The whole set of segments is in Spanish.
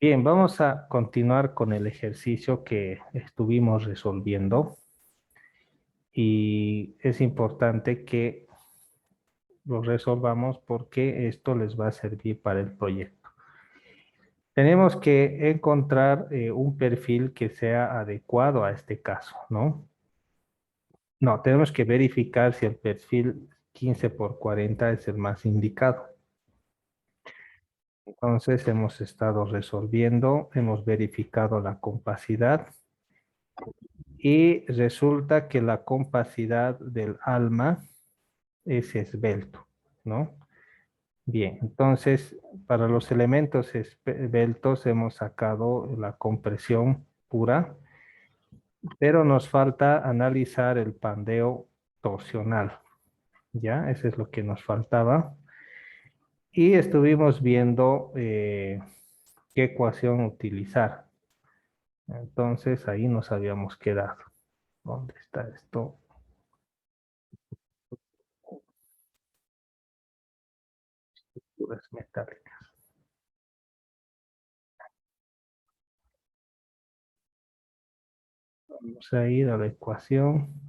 Bien, vamos a continuar con el ejercicio que estuvimos resolviendo y es importante que lo resolvamos porque esto les va a servir para el proyecto. Tenemos que encontrar un perfil que sea adecuado a este caso, ¿no? No, tenemos que verificar si el perfil 15 por 40 es el más indicado. Entonces hemos estado resolviendo, hemos verificado la compacidad y resulta que la compacidad del alma es esbelto, ¿no? Bien, entonces para los elementos esbeltos hemos sacado la compresión pura, pero nos falta analizar el pandeo torsional, ¿ya? Eso es lo que nos faltaba. Y estuvimos viendo qué ecuación utilizar. Entonces ahí nos habíamos quedado. ¿Dónde está esto? Puras metálicas. Vamos a ir a la ecuación.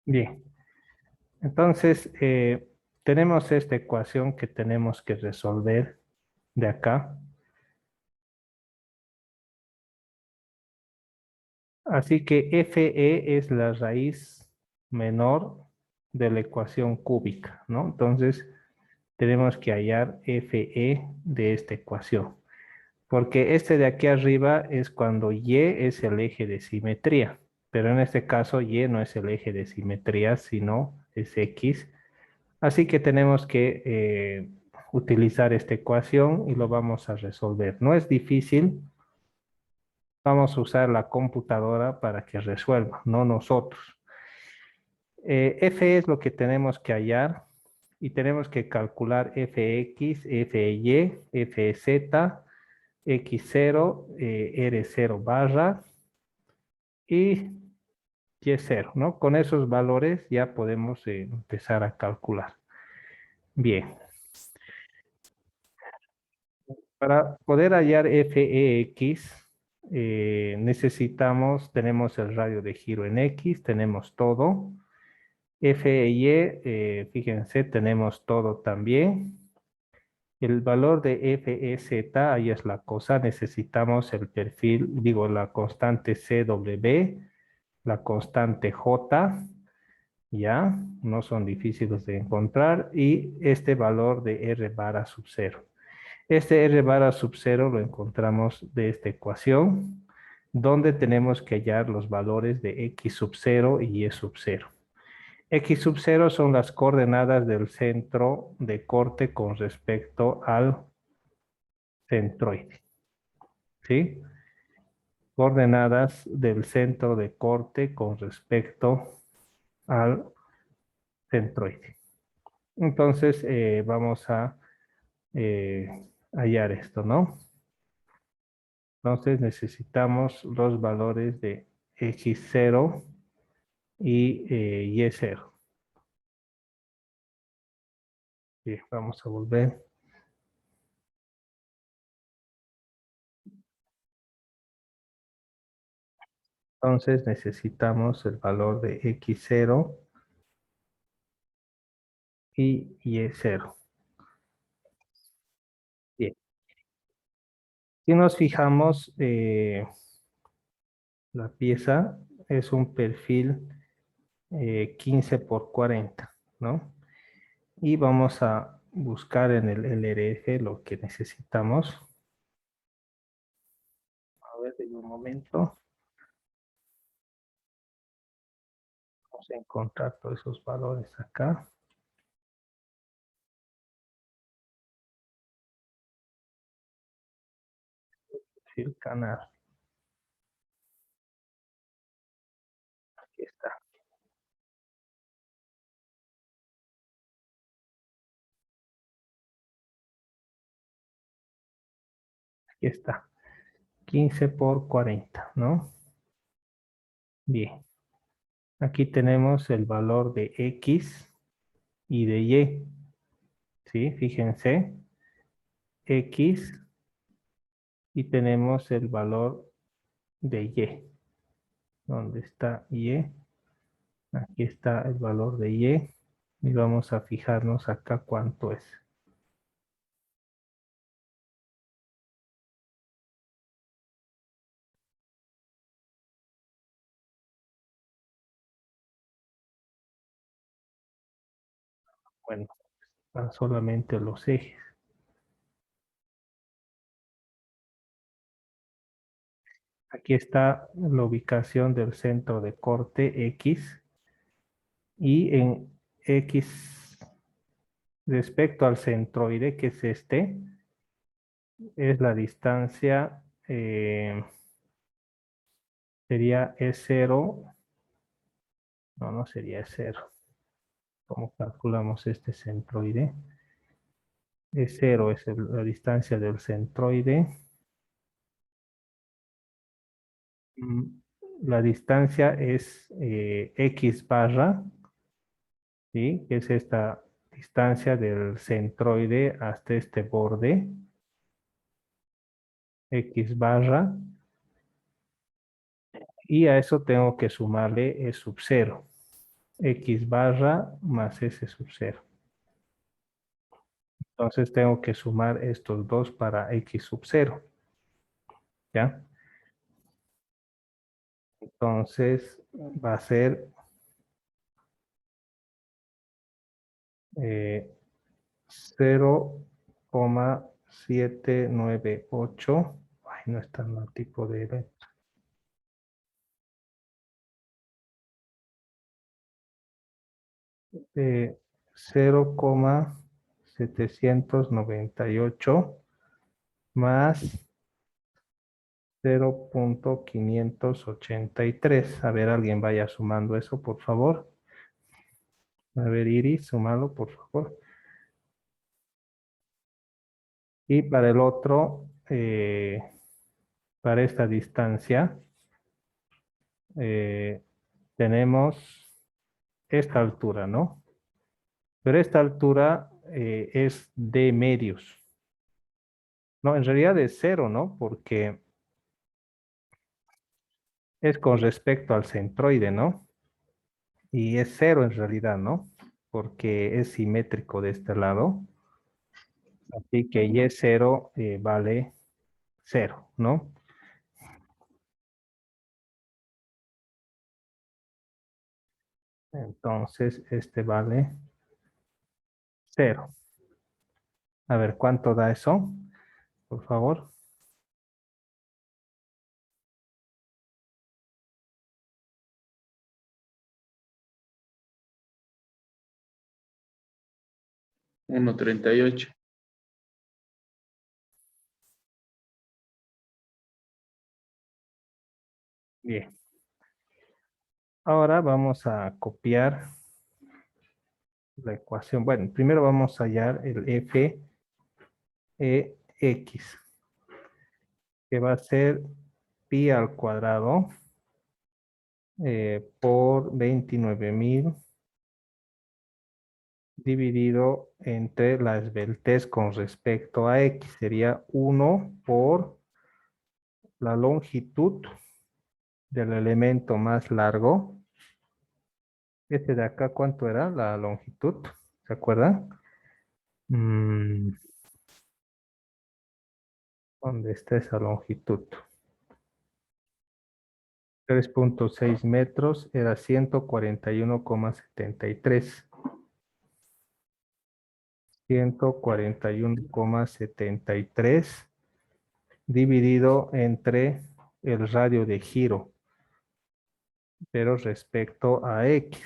Bien, entonces tenemos esta ecuación que tenemos que resolver de acá. Así que FE es la raíz menor de la ecuación cúbica, ¿no? Entonces tenemos que hallar FE de esta ecuación. Porque este de aquí arriba es cuando Y es el eje de simetría. Pero en este caso Y no es el eje de simetría, sino es X. Así que tenemos que utilizar esta ecuación y lo vamos a resolver. No es difícil, vamos a usar la computadora para que resuelva, no nosotros. F es lo que tenemos que hallar y tenemos que calcular Fx, Fy, Fz, X0, R0 barra y Y0, ¿no? Con esos valores ya podemos empezar a calcular. Bien, para poder hallar FEX, tenemos el radio de giro en X, tenemos todo. FY, fíjense, tenemos todo también. El valor de FEZ, ahí es la cosa, necesitamos el perfil, digo, la constante CW, la constante J, ya, no son difíciles de encontrar, y este valor de R barra sub 0. Este R barra sub 0 lo encontramos de esta ecuación, donde tenemos que hallar los valores de X sub 0 y Y sub 0. X sub 0 son las coordenadas del centro de corte con respecto al centroide, ¿sí? Coordenadas del centro de corte con respecto al centroide. Entonces, vamos a hallar esto, ¿no? Entonces necesitamos los valores de X0 y Y0. Bien, vamos a volver. Entonces necesitamos el valor de X0 y Y0. Bien. Si nos fijamos, la pieza es un perfil 15 por 40, ¿no? Y vamos a buscar en el LRF lo que necesitamos. A ver, en un momento. Vamos a encontrar todos esos valores acá. Perfil canal. Aquí está. Aquí está. 15 por 40, ¿no? Bien. Aquí tenemos el valor de X y de Y. ¿Sí? Fíjense. X y tenemos el valor de Y. ¿Dónde está Y? Aquí está el valor de Y. Y vamos a fijarnos acá cuánto es. Bueno, están solamente los ejes. Aquí está la ubicación del centro de corte X. Y en X respecto al centroide, que es este, es la distancia, sería E0. No, no sería E0. ¿Cómo calculamos este centroide? E0 es la distancia del centroide. Mm, La distancia es X barra, ¿sí? Que es esta distancia del centroide hasta este borde, X barra, y a eso tengo que sumarle E sub 0, X barra más S sub 0. Entonces tengo que sumar estos dos para X sub 0, ¿ya? Entonces va a ser 0,798. Ay, no está en el tipo de letra. 0,798 más 0,583. A ver, alguien vaya sumando eso, por favor. A ver, Iris, sumalo, por favor. Y para el otro, para esta distancia, eh, tenemos esta altura, ¿no? Pero esta altura es de medios. No, en realidad es cero, ¿no? Porque es con respecto al centroide, ¿no? Y es cero en realidad, ¿no? Porque es simétrico de este lado. Así que y es cero vale cero, ¿no? Entonces, este vale cero. A ver, ¿cuánto da eso? Por favor. 1,38. Bien. Ahora vamos a copiar la ecuación. Bueno, primero vamos a hallar el f e x, que va a ser pi al cuadrado por 29.000 dividido entre la esbeltez con respecto a x. Sería 1 por la longitud del elemento más largo. Este de acá, ¿cuánto era la longitud? ¿Se acuerdan? Mm, ¿Dónde está esa longitud? 3,6 metros era 141,73. 141,73 dividido entre el radio de giro, pero respecto a X.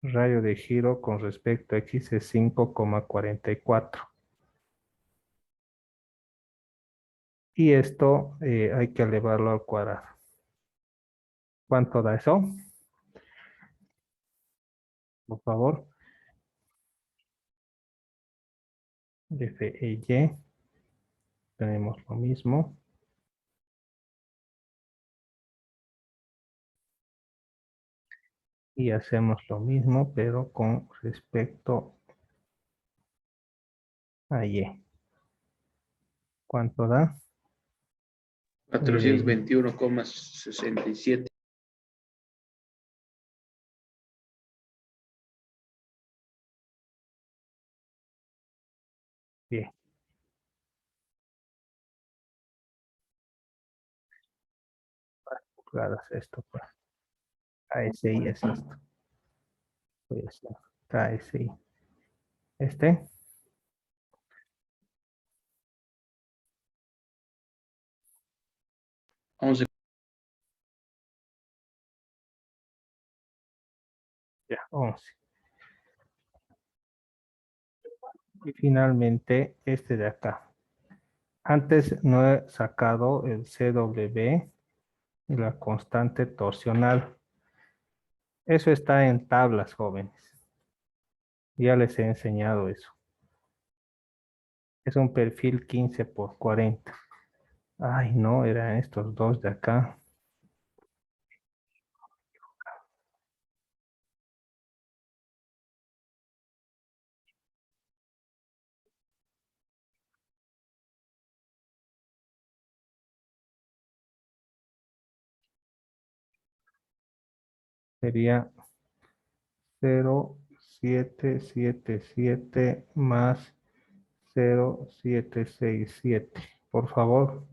Radio de giro con respecto a X es 5,44. Y esto hay que elevarlo al cuadrado. ¿Cuánto da eso? Por favor. F, E, Y. tenemos lo mismo. Y hacemos lo mismo, pero con respecto a Y. ¿Cuánto da? 421,67. Bien. Pulgadas esto, pues. KSI es esto. Voy a hacer KSI. Este. 11. Ya, 11. Y finalmente este de acá. Antes no he sacado el CW y la constante torsional. Eso está en tablas, jóvenes. Ya les he enseñado eso. Es un perfil 15 por 40. Ay, no, eran estos dos de acá. Sería 0,777 más 0,767. Por favor.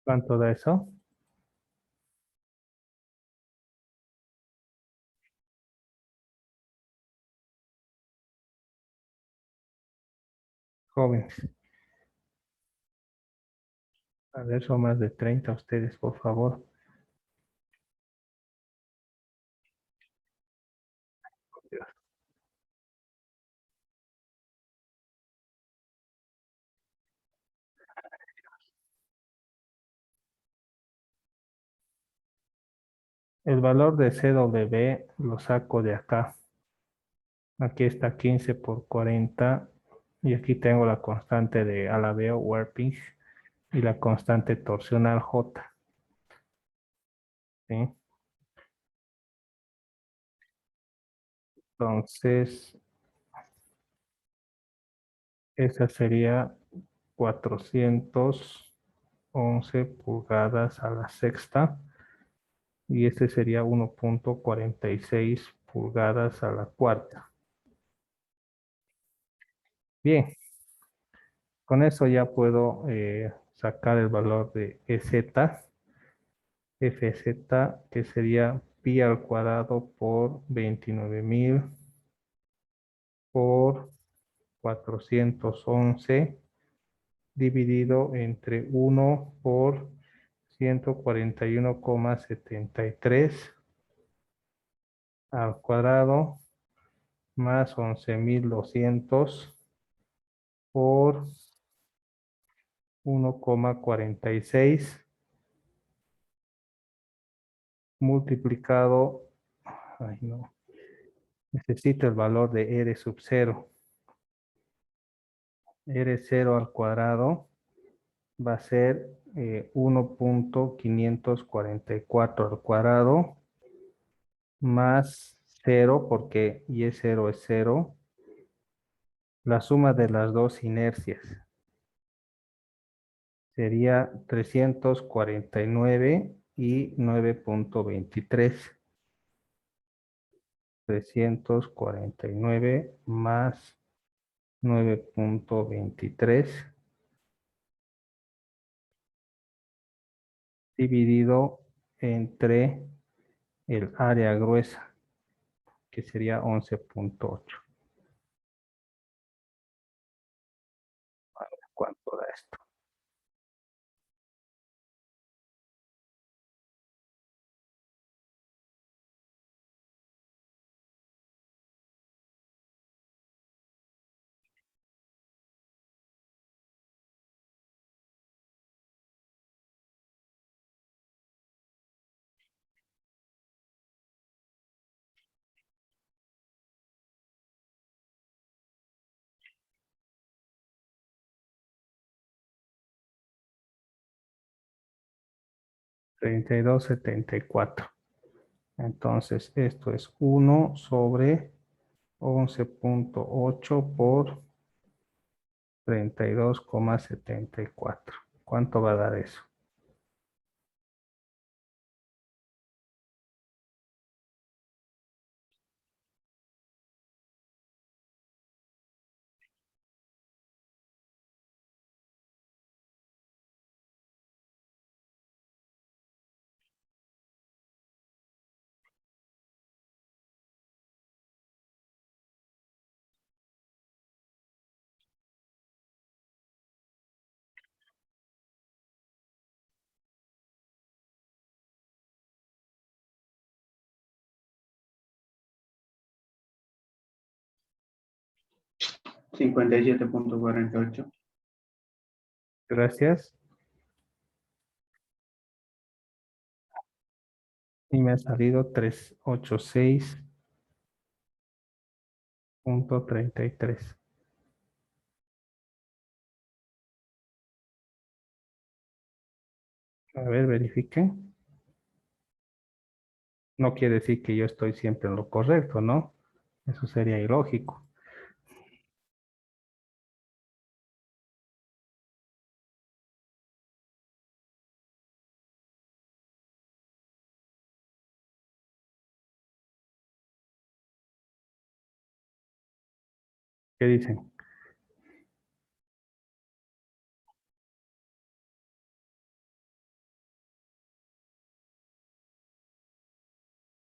¿Cuánto da eso? Jóvenes. A ver, son más de 30 ustedes, por favor. El valor de CW lo saco de acá. Aquí está 15 por 40. Y aquí tengo la constante de alabeo, warping, y la constante torsional J. ¿Sí? Entonces, esa sería 411 pulgadas a la sexta. Y este sería 1,46 pulgadas a la cuarta. Bien, con eso ya puedo sacar el valor de EZ, FZ, que sería pi al cuadrado por 29.000 por 411 dividido entre 1 por 141,73 al cuadrado más 11.200 por 1,46 multiplicado, ay no, necesito el valor de R sub 0. R0 al cuadrado va a ser 1,544 al cuadrado más 0, porque Y0 es 0, la suma de las dos inercias sería 349 y 9,23. 349 más 9,23 dividido entre el área gruesa, que sería 11,8. ¿Cuánto da esto? 32,74. Entonces, esto es 1/11,8 por 32,74. ¿Cuánto va a dar eso? Cincuenta y siete punto cuarenta y ocho. Gracias. Y me ha salido 386,33. A ver, verifiquen. No quiere decir que yo estoy siempre en lo correcto, ¿no? Eso sería ilógico. ¿Qué dicen?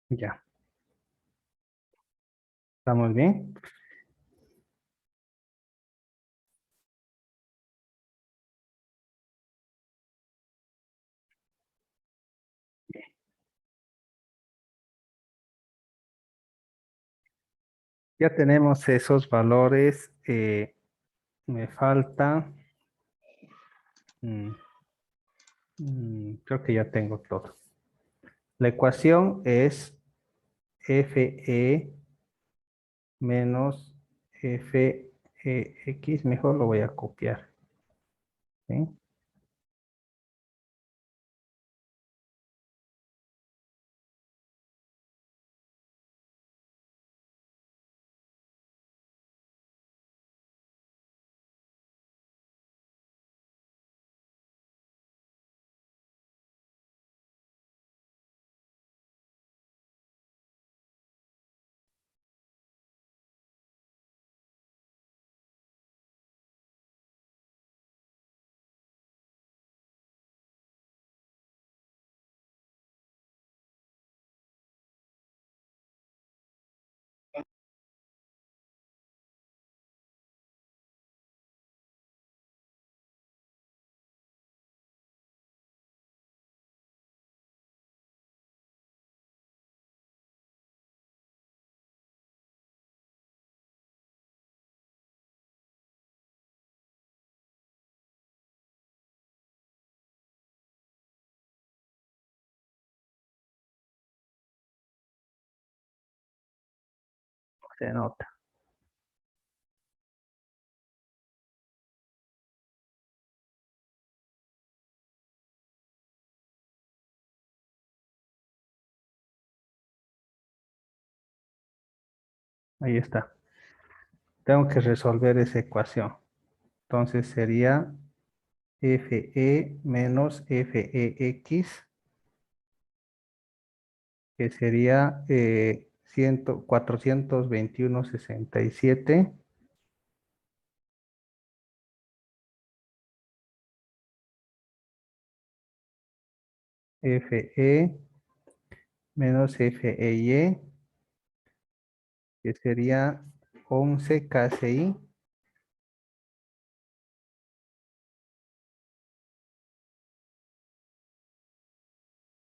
Ya. ¿Estamos bien? Ya tenemos esos valores. Me falta. mm, Creo que ya tengo todo. La ecuación es FE menos FEX. Mejor lo voy a copiar. ¿Sí? Se nota. Ahí está. Tengo que resolver esa ecuación. Entonces sería FE menos FEX, que sería 421,67 FE menos FEY, que sería 11 KCI,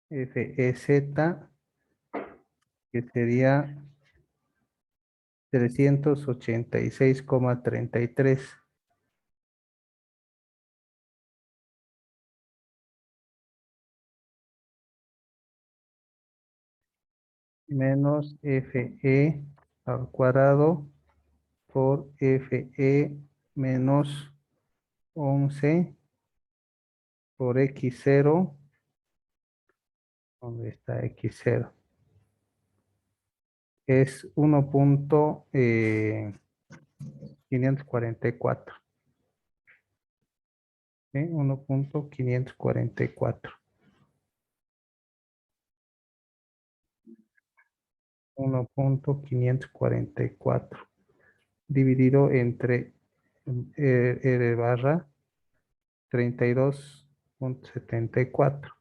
FEZ, que sería 386,33, menos FE al cuadrado por FE menos 11 por X0 ¿Dónde está X0? Es 1.544. ¿Sí? 1.544. 1.544 dividido entre R barra 32.74.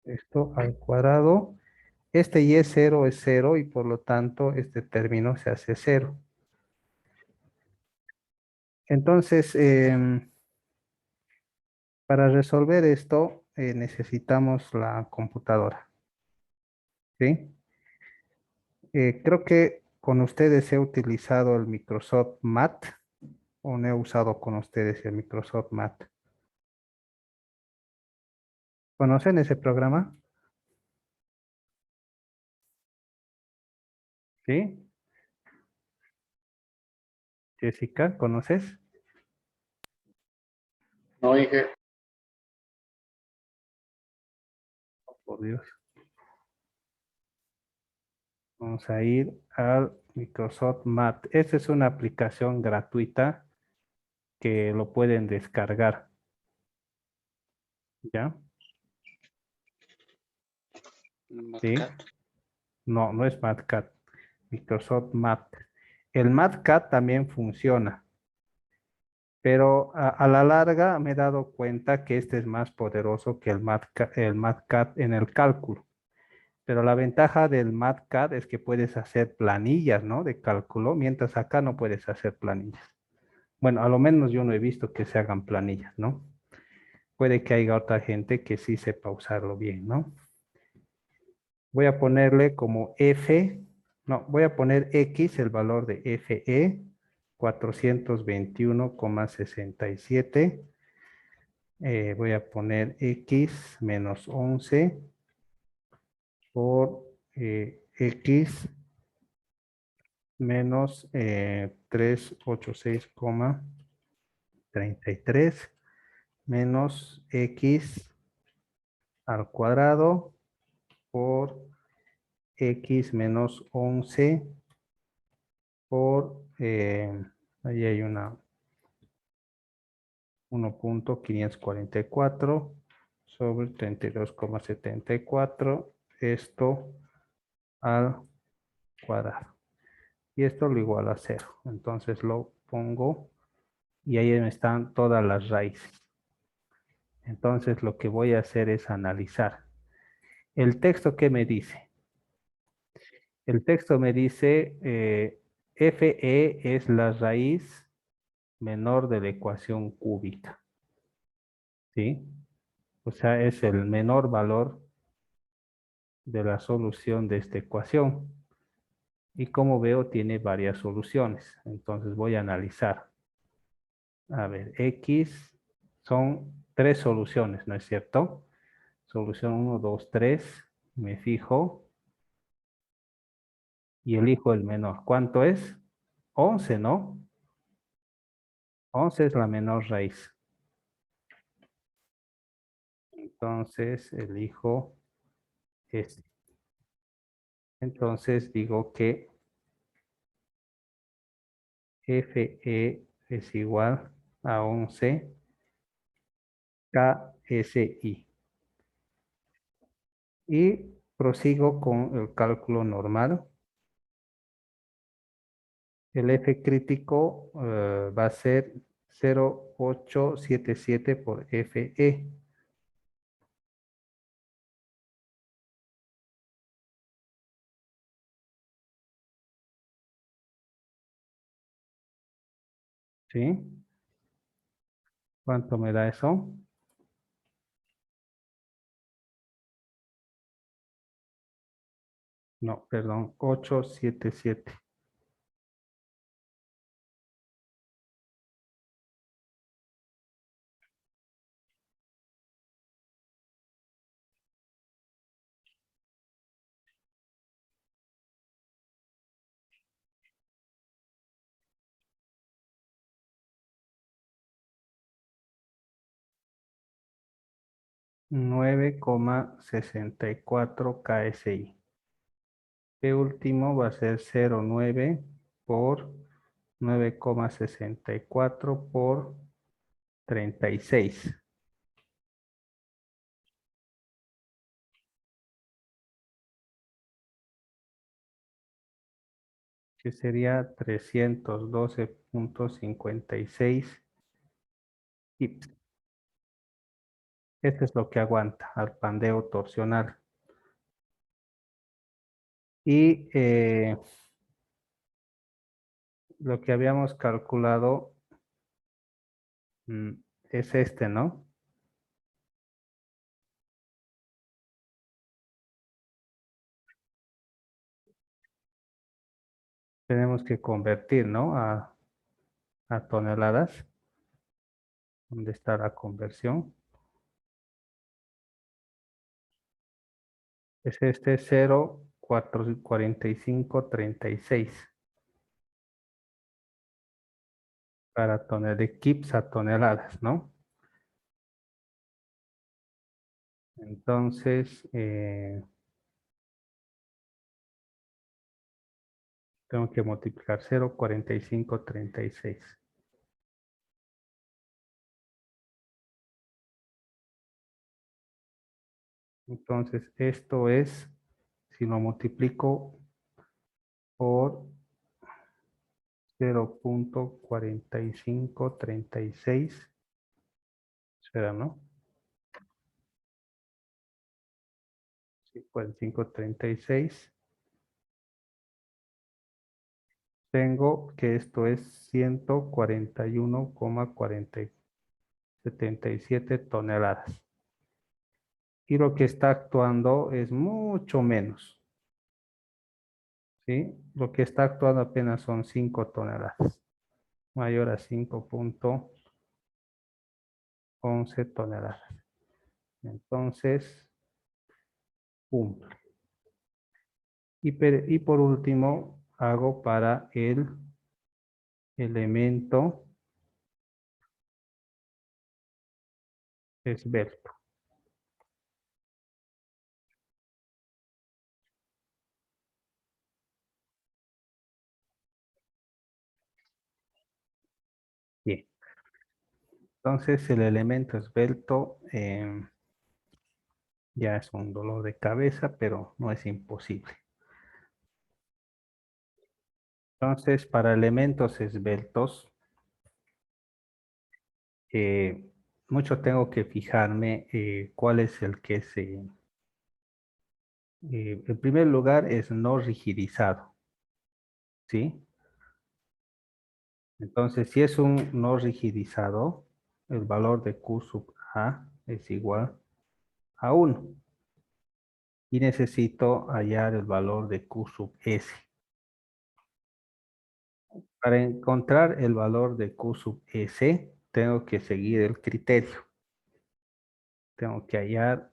Esto al cuadrado. Este y es cero y por lo tanto este término se hace cero. Entonces, para resolver esto necesitamos la computadora. ¿Sí? Creo que con ustedes he utilizado el Microsoft Math o no he usado con ustedes el Microsoft Math. ¿Conocen ese programa? ¿Sí? Jessica, ¿conoces? No dije, Por Dios. Vamos a ir al Microsoft Math. Esta es una aplicación gratuita que lo pueden descargar. ¿Ya? ¿Sí? Matcat. No, no es MathCAD. Microsoft Math. El MathCAD también funciona, pero a la larga me he dado cuenta que este es más poderoso que el MathCAD en el cálculo. Pero la ventaja del MathCAD es que puedes hacer planillas, ¿no? De cálculo, mientras acá no puedes hacer planillas. Bueno, a lo menos yo no he visto que se hagan planillas, ¿no? Puede que haya otra gente que sí sepa usarlo bien, ¿no? Voy a ponerle como F, no, voy a poner X, el valor de FE, 421,67. Voy a poner X menos 11 por X menos 386,33 menos X al cuadrado por X menos 11 por, ahí hay una 1.544 sobre 32,74, esto al cuadrado. Y esto lo igual a cero. Entonces lo pongo y ahí me están todas las raíces. Entonces lo que voy a hacer es analizar. El texto, ¿qué me dice? El texto me dice FE es la raíz menor de la ecuación cúbica. ¿Sí? O sea, es el menor valor de la solución de esta ecuación. Y como veo, tiene varias soluciones. Entonces voy a analizar. A ver, X son tres soluciones, ¿no es cierto? Solución 1, 2, 3. Me fijo y elijo el menor. ¿Cuánto es? 11, ¿no? 11 es la menor raíz. Entonces elijo este. Entonces digo que FE es igual a 11 KSI. Y prosigo con el cálculo normal. El F crítico va a ser 0,877 por FE. ¿Sí? ¿Cuánto me da eso? No, perdón, 877. 9,64 KSI. Este último va a ser 0,9 por 9,64 por 36. Que sería 312,56 kips. Este es lo que aguanta al pandeo torsional. Y lo que habíamos calculado es este, ¿no? Tenemos que convertir, ¿no? A toneladas. ¿Dónde está la conversión? Es este 0,4536 para toneladas de kips a toneladas, ¿no? Entonces, tengo que multiplicar 0,4536. Entonces, esto es, si lo multiplico por 0,4536, será, ¿no? Sí, 4536. Tengo que esto es 141,77 toneladas. Y lo que está actuando es mucho menos, ¿sí? Lo que está actuando apenas son 5 toneladas, mayor a 5,11 toneladas. Entonces, cumple. Y por último, hago para el elemento esbelto. Bien. Entonces, el elemento esbelto ya es un dolor de cabeza, pero no es imposible. Entonces, para elementos esbeltos, mucho tengo que fijarme cuál es el que se... en primer lugar, es no rigidizado, ¿sí? Entonces, si es un no rigidizado, el valor de Q sub A es igual a 1. Y necesito hallar el valor de Q sub S. Para encontrar el valor de Q sub S, tengo que seguir el criterio. Tengo que hallar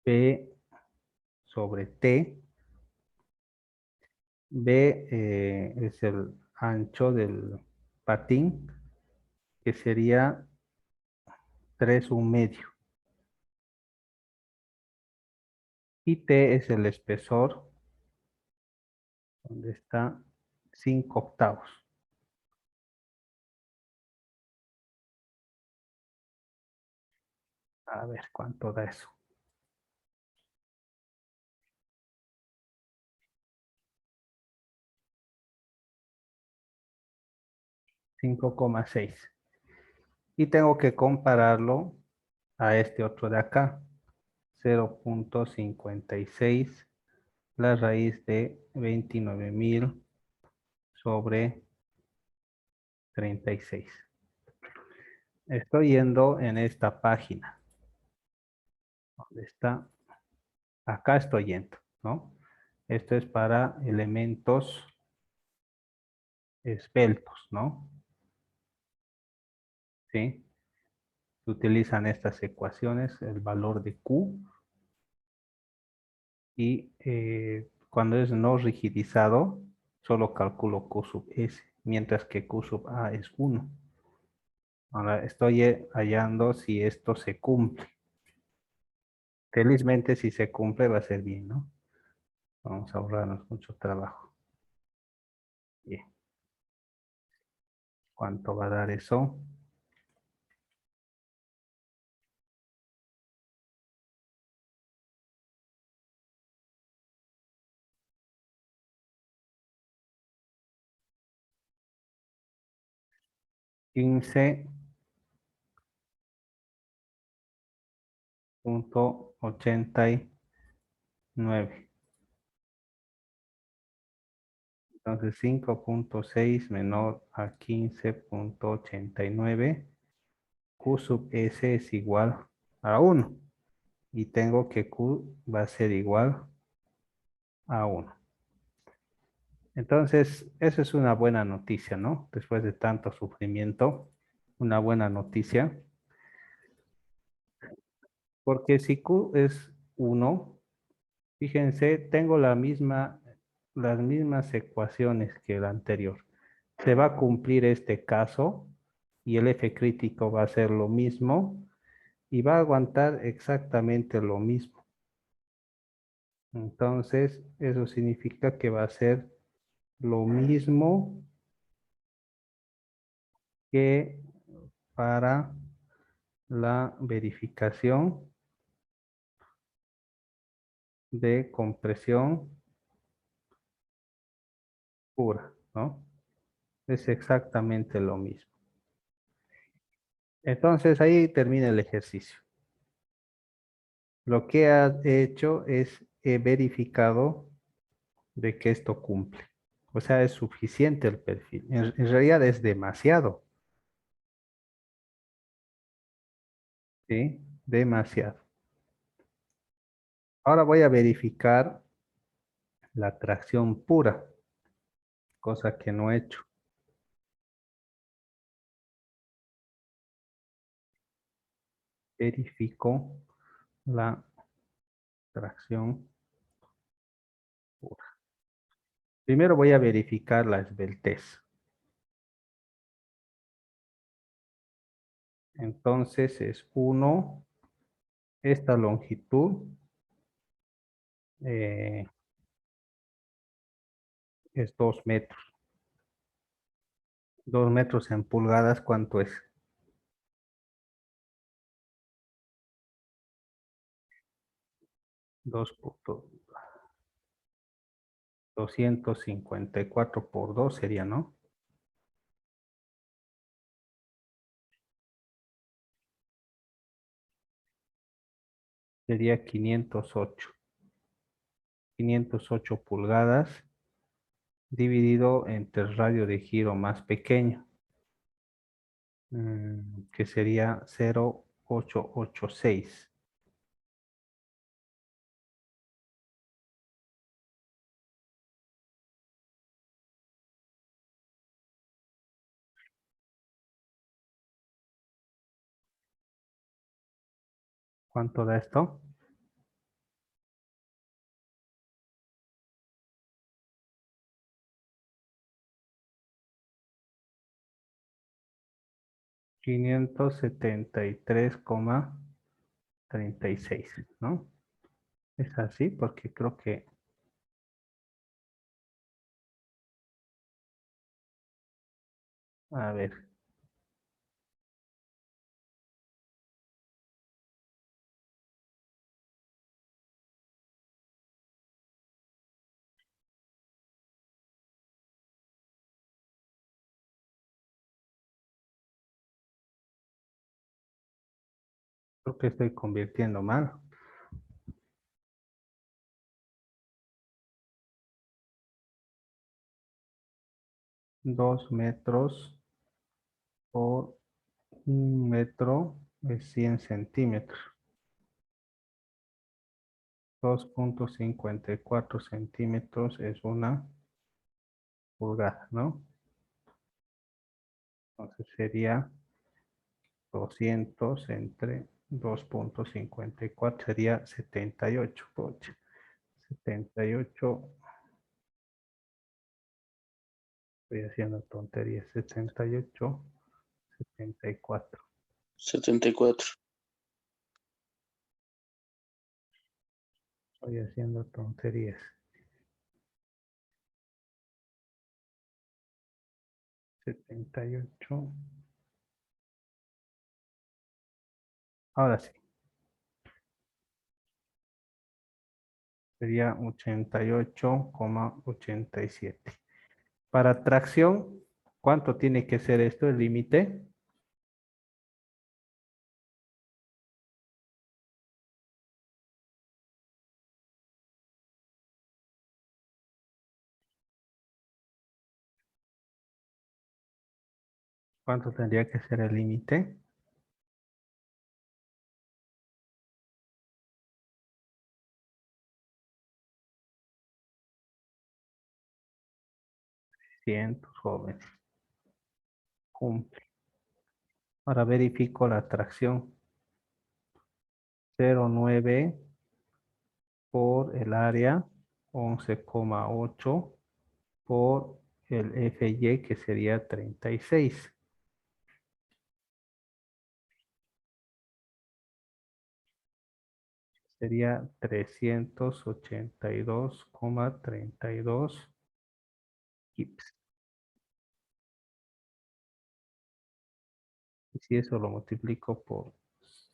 P sobre T. B es el ancho del patín, que sería 3,1/2. Y T es el espesor, donde está 5/8. A ver cuánto da eso. 5,6. Y tengo que compararlo a este otro de acá. 0,56 la raíz de 29.000 sobre 36. Estoy yendo en esta página. ¿Dónde está? Acá estoy yendo, ¿no? Esto es para elementos esbeltos, ¿no? ¿Sí? Se utilizan estas ecuaciones, el valor de Q, y cuando es no rigidizado, solo calculo Q sub S, mientras que Q sub A es 1. Ahora estoy hallando si esto se cumple. Felizmente si se cumple va a ser bien, ¿no? Vamos a ahorrarnos mucho trabajo. Bien. ¿Cuánto va a dar eso? Quince punto ochenta y nueve. Entonces 5.6 menor a 15.89. Q sub S es igual a 1. Y tengo que Q va a ser igual a 1. Entonces, eso es una buena noticia, ¿no? Después de tanto sufrimiento, una buena noticia. Porque si Q es 1, fíjense, tengo las mismas ecuaciones que el anterior. Se va a cumplir este caso y el F crítico va a ser lo mismo y va a aguantar exactamente lo mismo. Entonces, eso significa que va a ser lo mismo que para la verificación de compresión pura, ¿no? Es exactamente lo mismo. Entonces, ahí termina el ejercicio. Lo que he hecho es he verificado de que esto cumple. O sea, es suficiente el perfil. En realidad es demasiado, ¿sí? Demasiado. Ahora voy a verificar la tracción pura, cosa que no he hecho. Verifico la tracción pura. Primero voy a verificar la esbeltez. Entonces es 1, esta longitud eh, es 2 metros. 2 metros en pulgadas, ¿cuánto es? 2.254 por 2 sería, ¿no? Sería 508. 508 pulgadas dividido entre el radio de giro más pequeño, que sería 0.886. ¿Cuánto da esto? 573,36, ¿no? Es así porque creo que, a ver, creo que estoy convirtiendo mal. 2 metros por 1 metro es 100 centímetros. 2.54 centímetros es una pulgada, ¿no? Entonces sería 200 entre 2.54 sería 78. Pocha, 78, estoy haciendo tonterías. 78 74. 74. Estoy haciendo tonterías. 78. Ahora sí. Sería 88,87. Para tracción, ¿cuánto tiene que ser esto, el límite? ¿Cuánto tendría que ser el límite? 100 jóvenes. Cumple. Ahora verifico la tracción. 0,9 por el área, 11,8 por el FY, que sería 36. Sería 382,32 kips. Y si eso lo multiplico por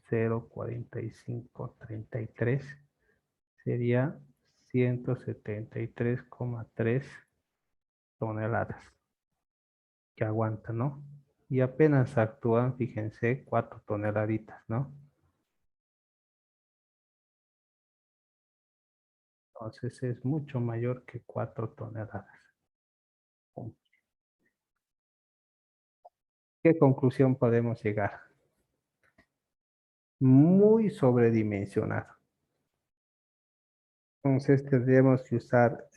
0,4533, sería 173,3 toneladas que aguanta, ¿no? Y apenas actúan, fíjense, 4 toneladitas, ¿no? Entonces es mucho mayor que 4 toneladas. ¿Qué conclusión podemos llegar? Muy sobredimensionado. Entonces tendríamos que usar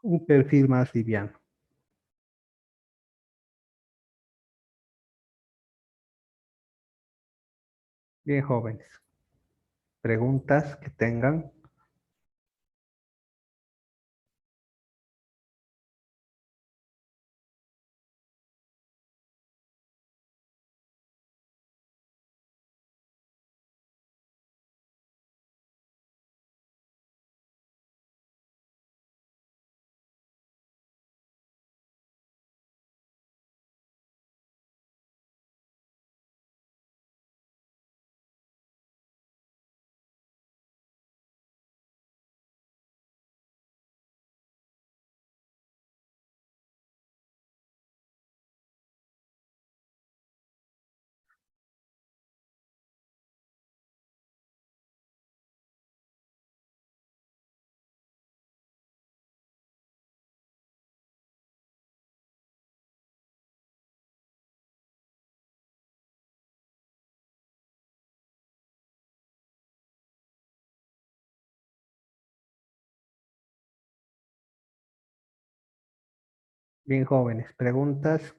un perfil más liviano. Bien, jóvenes. ¿Preguntas que tengan? Bien, jóvenes. ¿Preguntas?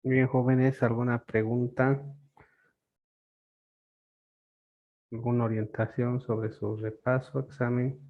Bien, jóvenes, ¿alguna pregunta? ¿Alguna orientación sobre su repaso, examen?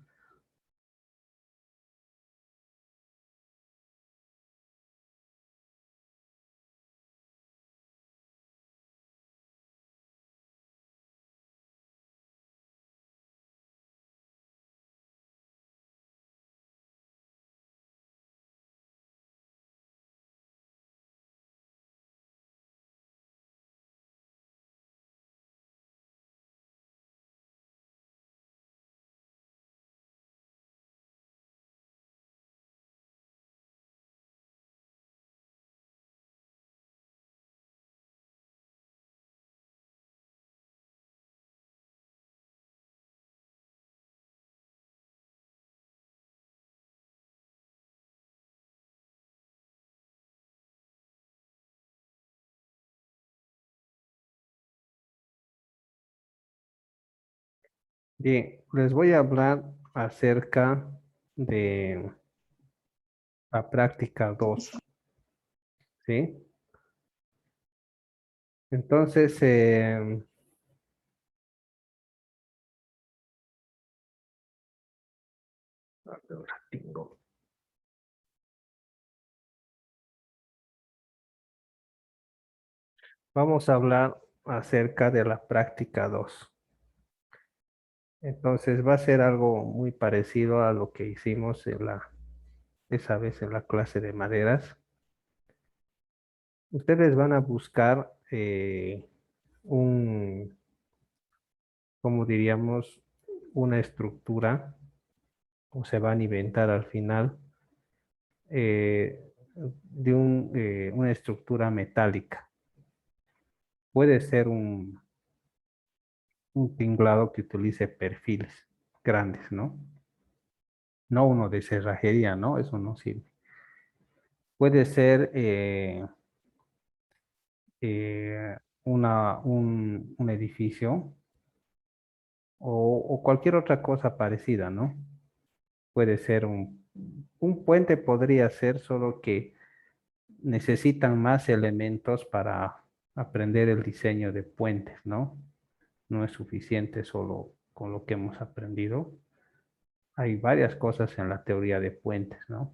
Bien, les voy a hablar acerca de la práctica 2, ¿sí? Entonces, ahora vamos a hablar acerca de la práctica 2. Entonces, va a ser algo muy parecido a lo que hicimos esa vez en la clase de maderas. Ustedes van a buscar un, como diríamos, una estructura, o se van a inventar al final, de una estructura metálica. Puede ser un tinglado que utilice perfiles grandes, ¿no? No uno de cerrajería, ¿no? Eso no sirve. Puede ser un edificio o cualquier otra cosa parecida, ¿no? Puede ser un puente, podría ser, solo que necesitan más elementos para aprender el diseño de puentes, ¿no? No es suficiente solo con lo que hemos aprendido. Hay varias cosas en la teoría de puentes, ¿no?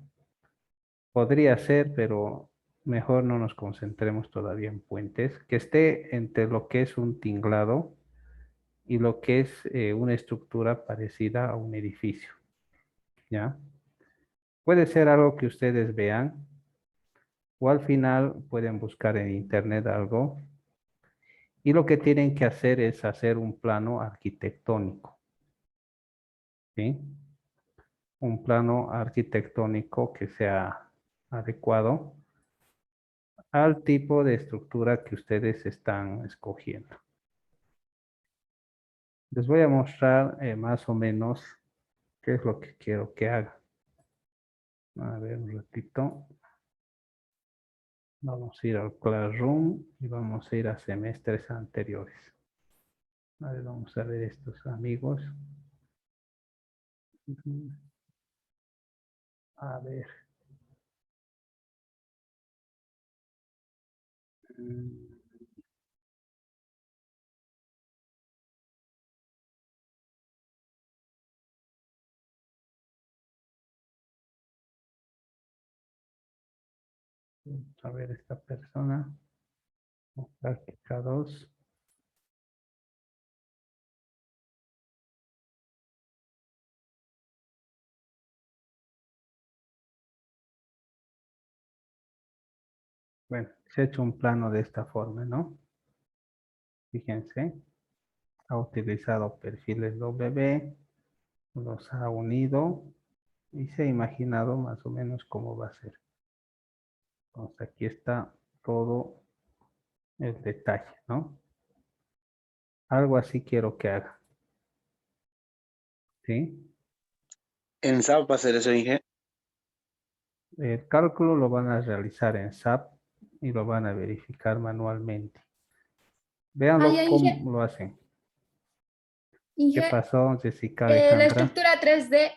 Podría ser, pero mejor no nos concentremos todavía en puentes, que esté entre lo que es un tinglado y lo que es una estructura parecida a un edificio, ¿ya? Puede ser algo que ustedes vean o al final pueden buscar en internet algo y lo que tienen que hacer es hacer un plano arquitectónico, ¿sí? Un plano arquitectónico que sea adecuado al tipo de estructura que ustedes están escogiendo. Les voy a mostrar más o menos qué es lo que quiero que hagan. A ver, un ratito. Vamos a ir al Classroom y vamos a ir a semestres anteriores. A ver, vamos a ver estos amigos. A ver. Vamos a ver esta persona. Práctica 2. Bueno, se ha hecho un plano de esta forma, ¿no? Fíjense, ha utilizado perfiles W, los ha unido y se ha imaginado más o menos cómo va a ser. Entonces aquí está todo el detalle, ¿no? Algo así quiero que haga, ¿sí? En SAP va a ser eso, Inge. El cálculo lo van a realizar en SAP y lo van a verificar manualmente. Ah, ya, Véanlo Inge, cómo lo hacen. ¿Qué Inge, pasó, Jessica la Alejandra? estructura 3D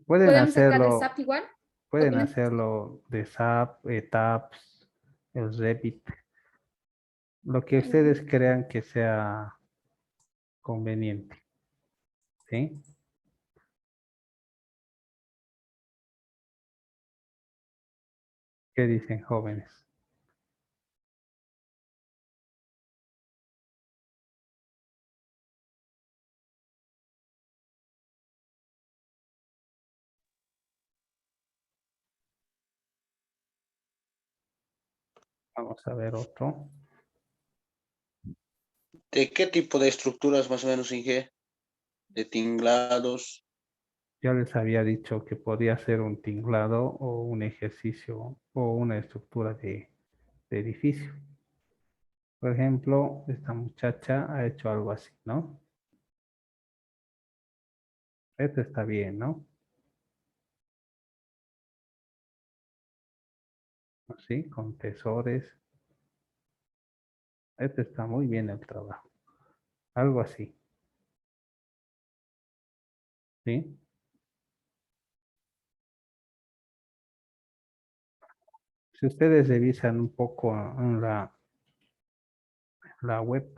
Pueden podemos sacar de hacerlo, SAP igual. Pueden Jóvenes. hacerlo de SAP, TAPS, el Revit, lo que ustedes crean que sea conveniente. ¿Sí? ¿Qué dicen jóvenes? Vamos a ver otro. ¿De qué tipo de estructuras más o menos, Inge? ¿De tinglados? Ya les había dicho que podía ser un tinglado o un ejercicio o una estructura de edificio. Por ejemplo, esta muchacha ha hecho algo así, ¿no? Esto está bien, ¿no? Así, con tesores. Este está muy bien el trabajo. Algo así, ¿sí? Si ustedes revisan un poco en la web,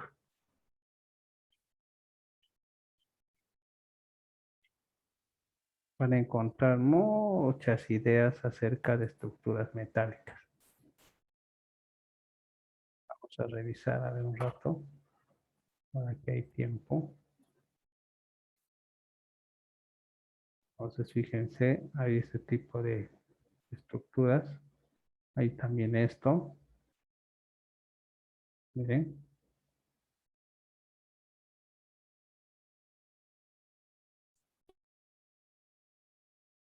van a encontrar muchas ideas acerca de estructuras metálicas. Vamos a revisar a ver un rato, para que hay tiempo. Entonces, fíjense, hay este tipo de estructuras. Hay también esto. Miren,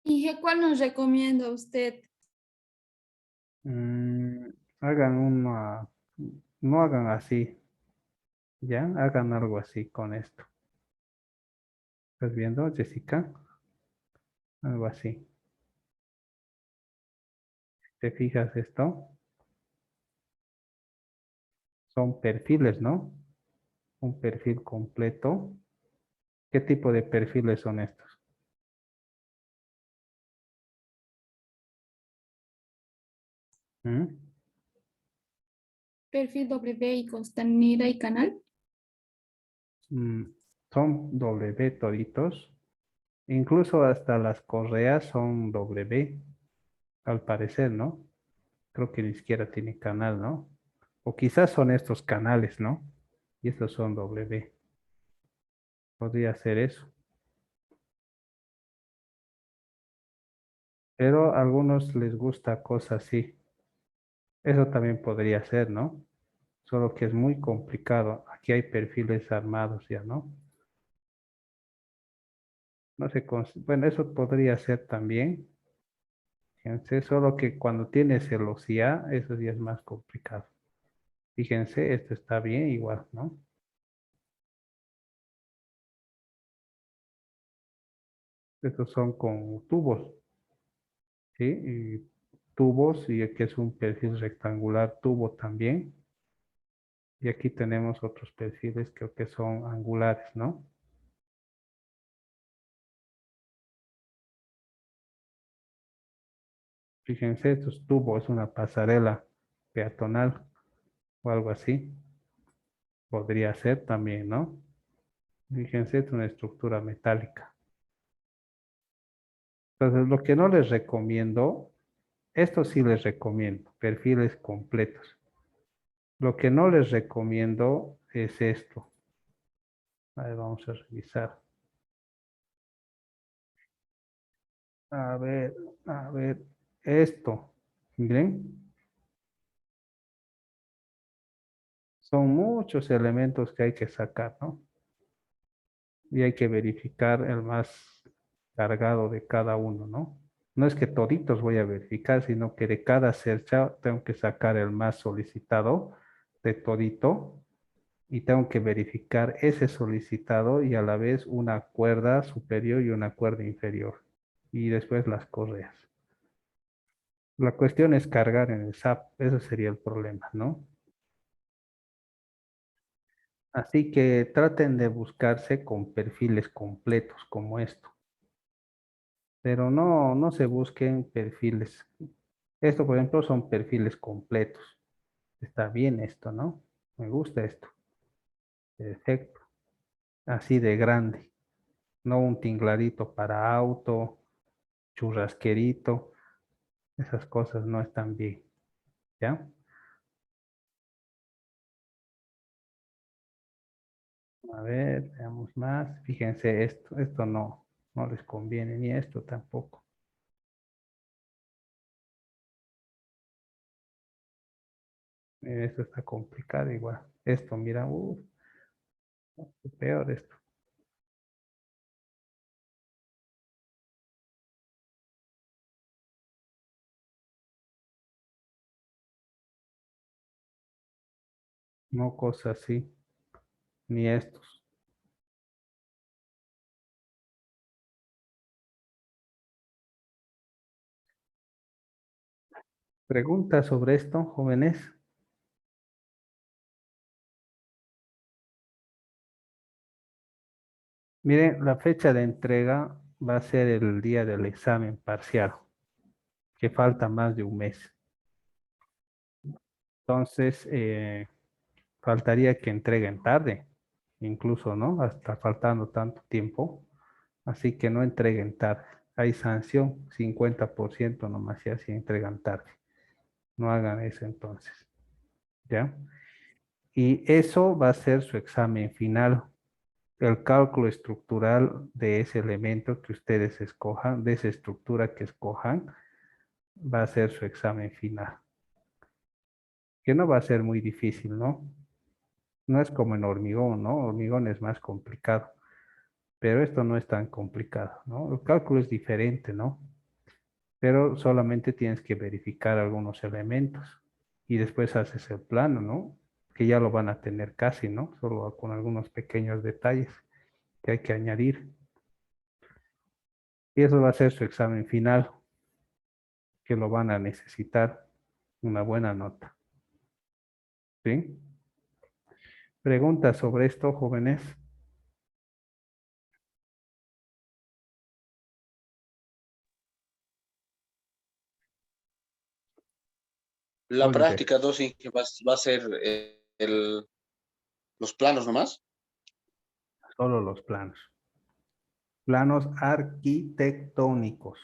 Inge, ¿cuál nos recomienda usted? mm, hagan una, no hagan así, ¿ya? Hagan algo así con esto. ¿Estás viendo, Jessica? Algo así. ¿Te fijas esto? Son perfiles, ¿no? Un perfil completo. ¿Qué tipo de perfiles son estos? ¿Mm? Perfil W y costanera y canal. Mm, son W toditos. Incluso hasta las correas son W, al parecer, ¿no? Creo que ni siquiera tiene canal, ¿no? O quizás son estos canales, ¿no? Y estos son W. Podría ser eso. Pero a algunos les gusta cosas así. Eso también podría ser, ¿no? Solo que es muy complicado. Aquí hay perfiles armados ya, ¿no? No sé, bueno, eso podría ser también. Fíjense, solo que cuando tienes celosía, eso ya es más complicado. Fíjense, esto está bien igual, ¿no? Estos son con tubos, ¿sí? Y tubos, y aquí es un perfil rectangular tubo también. Y aquí tenemos otros perfiles, creo que son angulares, ¿no? Fíjense, estos tubos es una pasarela peatonal o algo así. Podría ser también, ¿no? Fíjense, es una estructura metálica. Entonces, lo que no les recomiendo, esto sí les recomiendo, perfiles completos. Lo que no les recomiendo es esto. A ver, vamos a revisar. A ver, a ver, esto. Miren, son muchos elementos que hay que sacar, ¿no? Y hay que verificar el más cargado de cada uno, ¿no? No es que toditos voy a verificar, sino que de cada cercha tengo que sacar el más solicitado de todito y tengo que verificar ese solicitado y a la vez una cuerda superior y una cuerda inferior y después las correas. La cuestión es cargar en el SAP, ese sería el problema, ¿no? Así que traten de buscarse con perfiles completos como esto. pero no se busquen perfiles. Esto, por ejemplo, son perfiles completos. Está bien esto, ¿no? Me gusta esto. Perfecto. Así de grande. No un tingladito para auto, churrasquerito. Esas cosas no están bien. ¿Ya? A ver, veamos más. Fíjense esto no les conviene, ni esto tampoco. Esto está complicado igual. Esto, mira, peor esto. No cosas así, ni estos. ¿Preguntas sobre esto, jóvenes? Miren, la fecha de entrega va a ser el día del examen parcial, que falta más de un mes. Entonces, faltaría que entreguen tarde, incluso, ¿no? Hasta faltando tanto tiempo. Así que no entreguen tarde. Hay sanción, 50% nomás ya si entregan tarde. No hagan eso entonces, ¿ya? Y eso va a ser su examen final. El cálculo estructural de ese elemento que ustedes escojan, de esa estructura que escojan, va a ser su examen final. Que no va a ser muy difícil, ¿no? No es como en hormigón, ¿no? Hormigón es más complicado, pero esto no es tan complicado, ¿no? El cálculo es diferente, ¿no? Pero solamente tienes que verificar algunos elementos y después haces el plano, ¿no? Que ya lo van a tener casi, ¿no? Solo con algunos pequeños detalles que hay que añadir. Y eso va a ser su examen final, que lo van a necesitar una buena nota. ¿Sí? ¿Preguntas sobre esto, jóvenes? La Oliver, práctica 2 Inge, va a ser los planos nomás. solo los planos. Planos arquitectónicos.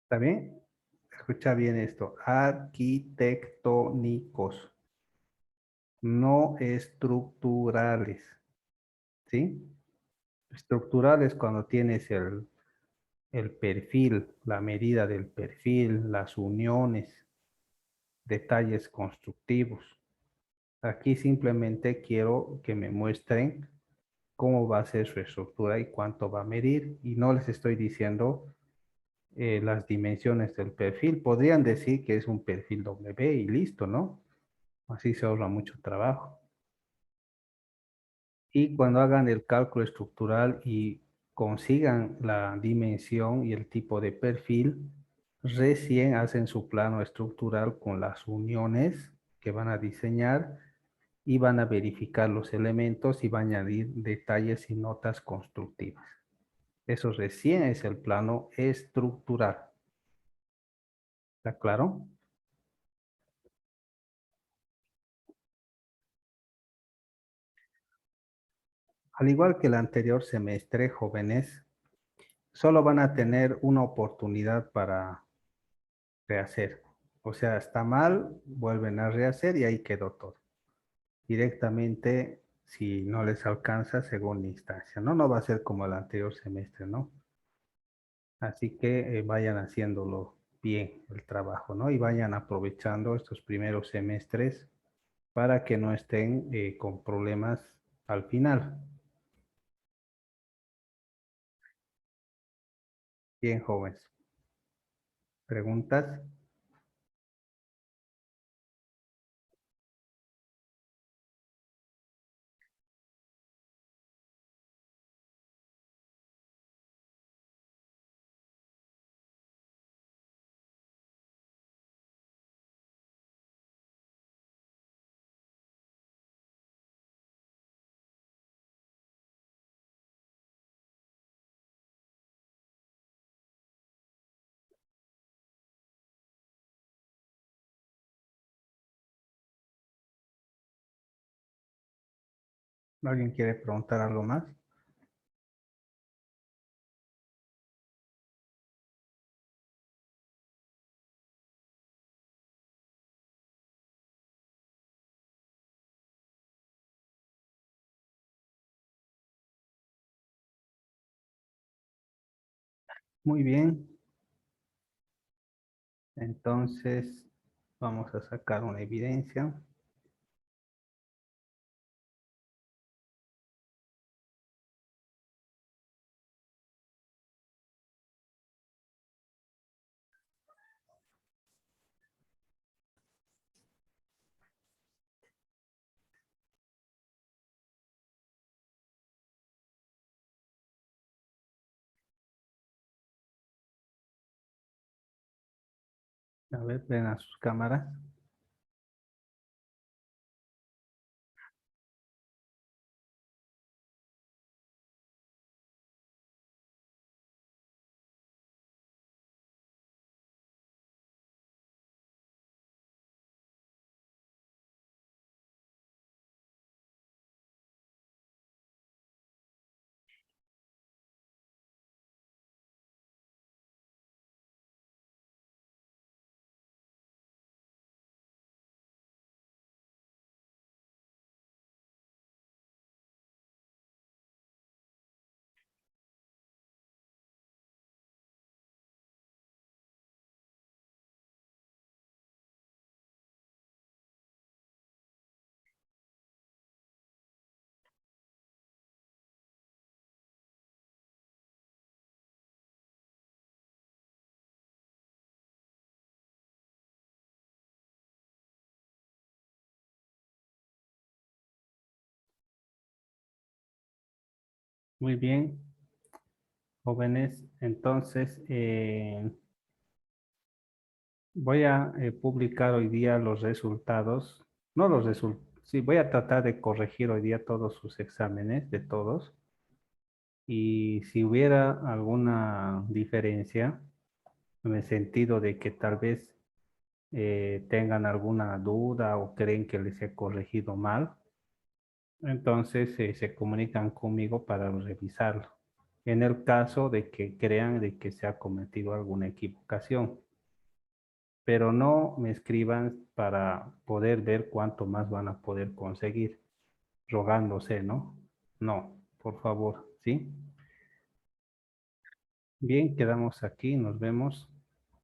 ¿Está bien? Escucha bien esto. Arquitectónicos, no estructurales. ¿Sí? Estructurales cuando tienes el perfil, la medida del perfil, las uniones, detalles constructivos. Aquí simplemente quiero que me muestren cómo va a ser su estructura y cuánto va a medir. Y no les estoy diciendo las dimensiones del perfil. Podrían decir que es un perfil W y listo, ¿no? Así se ahorra mucho trabajo. Y cuando hagan el cálculo estructural y consigan la dimensión y el tipo de perfil, recién hacen su plano estructural con las uniones que van a diseñar y van a verificar los elementos y van a añadir detalles y notas constructivas. Eso recién es el plano estructural. ¿Está claro? Al igual que el anterior semestre, jóvenes, solo van a tener una oportunidad para rehacer. O sea, está mal, vuelven a rehacer y ahí quedó todo. Directamente, si no les alcanza, según instancia, ¿no? No va a ser como el anterior semestre, ¿no? Así que vayan haciéndolo bien el trabajo, ¿no? Y vayan aprovechando estos primeros semestres para que no estén con problemas al final. Bien, jóvenes. ¿Preguntas? ¿Alguien quiere preguntar algo más? Muy bien. Entonces, vamos a sacar una evidencia. A ver, ven a sus cámaras. Muy bien, jóvenes. Entonces, voy a publicar hoy día los resultados. No los resultados. Sí, voy a tratar de corregir hoy día todos sus exámenes, de todos. Y si hubiera alguna diferencia, en el sentido de que tal vez tengan alguna duda o creen que les he corregido mal, entonces se comunican conmigo para revisarlo. En el caso de que crean de que se ha cometido alguna equivocación, pero no me escriban para poder ver cuánto más van a poder conseguir, rogándose, ¿no? No, por favor, ¿sí? Bien, quedamos aquí, nos vemos.